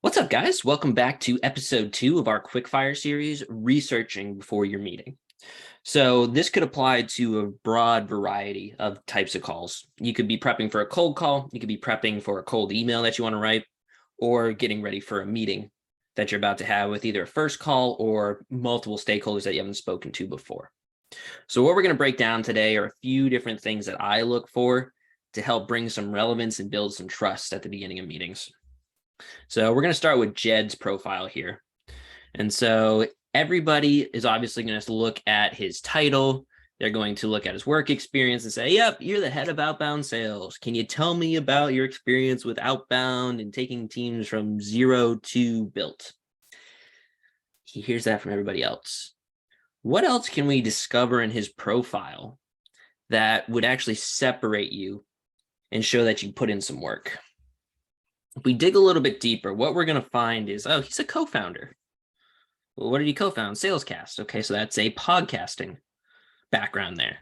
What's up, guys? Welcome back to episode 2 of our quickfire series, Researching Before Your Meeting. So this could apply to a broad variety of types of calls. You could be prepping for a cold call, you could be prepping for a cold email that you want to write, or getting ready for a meeting that you're about to have with either a first call or multiple stakeholders that you haven't spoken to before. So what we're going to break down today are a few different things that I look for to help bring some relevance and build some trust at the beginning of meetings. So we're going to start with Jed's profile here. And so everybody is obviously going to look at his title. They're going to look at his work experience and say, yep, you're the head of outbound sales. Can you tell me about your experience with outbound and taking teams from 0 to built? He hears that from everybody else. What else can we discover in his profile that would actually separate you and show that you put in some work? If we dig a little bit deeper, what we're going to find is, oh, he's a co-founder. Well, what did he co-found? Salescast. Okay, so that's a podcasting background there.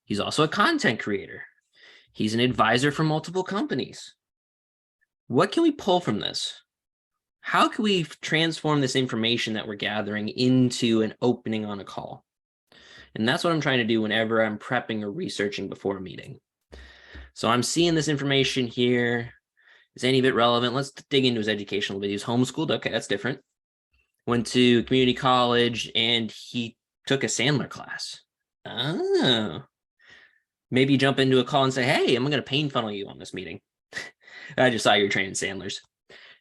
He's also a content creator. He's an advisor for multiple companies. What can we pull from this? How can we transform this information that we're gathering into an opening on a call? And that's what I'm trying to do whenever I'm prepping or researching before a meeting. So I'm seeing this information here. Is any of it relevant? Let's dig into his education a little bit. He was homeschooled. Okay, that's different. Went to community college and he took a Sandler class. Oh. Maybe jump into a call and say, hey, I'm going to pain funnel you on this meeting. I just saw you're training Sandlers.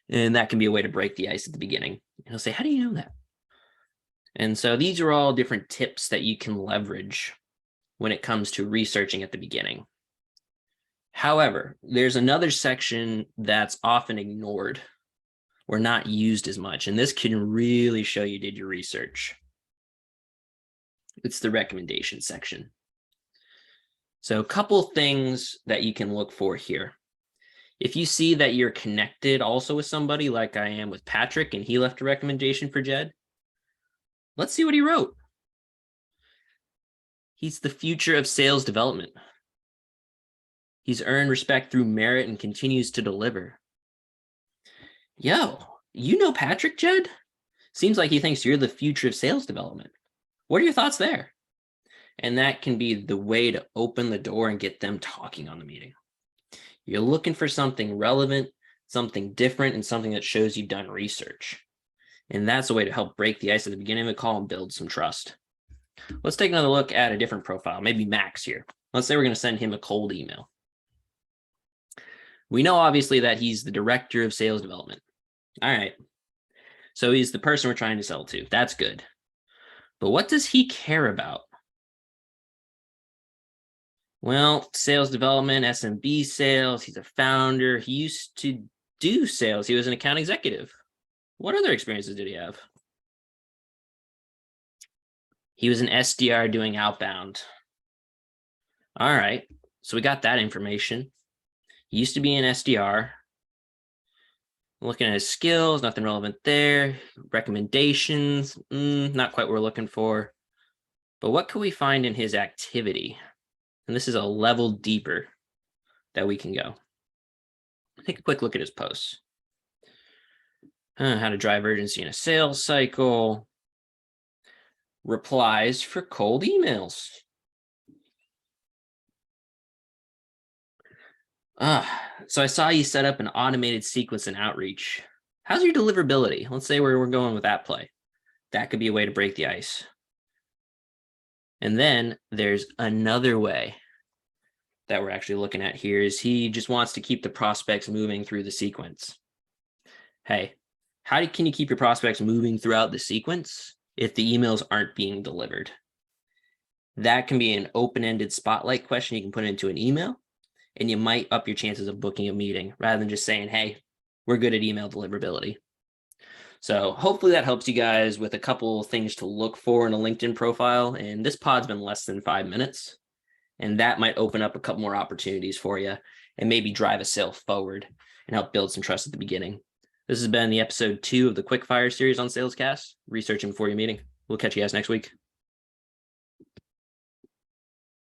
And that can be a way to break the ice at the beginning. And he'll say, how do you know that? And so these are all different tips that you can leverage when it comes to researching at the beginning. However, there's another section that's often ignored or not used as much, and this can really show you did your research. It's the recommendation section. So a couple things that you can look for here. If you see that you're connected also with somebody like I am with Patrick, and he left a recommendation for Jed, let's see what he wrote. He's the future of sales development. He's earned respect through merit and continues to deliver. Yo, you know Patrick, Jed? Seems like he thinks you're the future of sales development. What are your thoughts there? And that can be the way to open the door and get them talking on the meeting. You're looking for something relevant, something different, and something that shows you've done research. And that's a way to help break the ice at the beginning of the call and build some trust. Let's take another look at a different profile, maybe Max here. Let's say we're going to send him a cold email. We know obviously that he's the director of sales development. All right. So he's the person we're trying to sell to. That's good. But what does he care about? Well, sales development, SMB sales. He's a founder. He used to do sales. He was an account executive. What other experiences did he have? He was an SDR doing outbound. All right. So we got that information. He used to be an SDR. Looking at his skills, nothing relevant there. Recommendations, not quite what we're looking for. But what can we find in his activity? And this is a level deeper that we can go. Take a quick look at his posts. How to drive urgency in a sales cycle. Replies for cold emails. So I saw you set up an automated sequence and outreach. How's your deliverability? Let's say we're going with that play. That could be a way to break the ice. And then there's another way that we're actually looking at here is he just wants to keep the prospects moving through the sequence. Hey, can you keep your prospects moving throughout the sequence if the emails aren't being delivered? That can be an open-ended spotlight question you can put into an email, and you might up your chances of booking a meeting rather than just saying, hey, we're good at email deliverability. So hopefully that helps you guys with a couple of things to look for in a LinkedIn profile. And this pod's been less than 5 minutes, and that might open up a couple more opportunities for you and maybe drive a sale forward and help build some trust at the beginning. This has been the episode 2 of the Quickfire series on Salescast, researching before your meeting. We'll catch you guys next week.